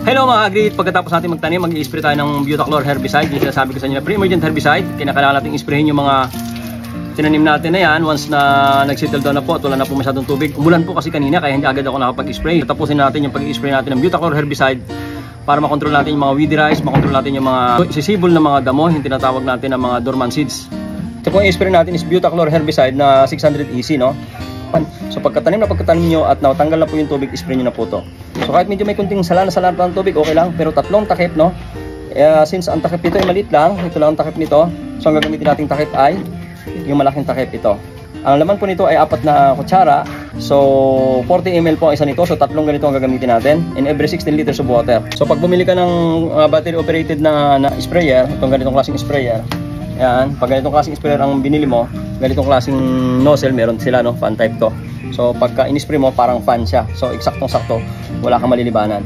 Hello mga agrit, pagkatapos natin magtanim, mag-i-spray tayo ng Butachlor herbicide. Yung sinasabi ko sa inyo na pre-emergent herbicide. Kinakailangan natin isprayin yung mga tinanim natin na yan once na nag-settle down na po at wala na po masyadong tubig. Umulan po kasi kanina kaya hindi agad ako nakapag-spray. Tapusin natin yung pag-i-spray natin ng Butachlor herbicide para makontrol natin yung mga weedy rice, makontrol natin yung mga sisibol na mga damo, yung tinatawag natin ng mga dormant seeds. Ito po yung i-spray natin is Butachlor herbicide na 600 EC, no? So pagkatanim nyo at natanggal na po yung tubig, spray nyo na po to. So kahit medyo may kunting salan ng tubig, okay lang. Pero tatlong takip, no? Since ang takip nito ay maliit lang, ito lang ang takip nito. So ang gagamitin nating takip ay yung malaking takip ito. Ang laman po nito ay 4 na kutsara. So 40 ml po ang isa nito. So tatlong ganito ang gagamitin natin in every 16 liters of water. So pag bumili ka ng battery operated na sprayer, itong ganitong klaseng sprayer, yan, pag ganitong klaseng sprayer ang binili mo, ganitong klaseng nozzle, meron sila, no, fan type to. So pagka in-spray mo, parang fan siya. So eksaktong-sakto, wala kang malilibanan.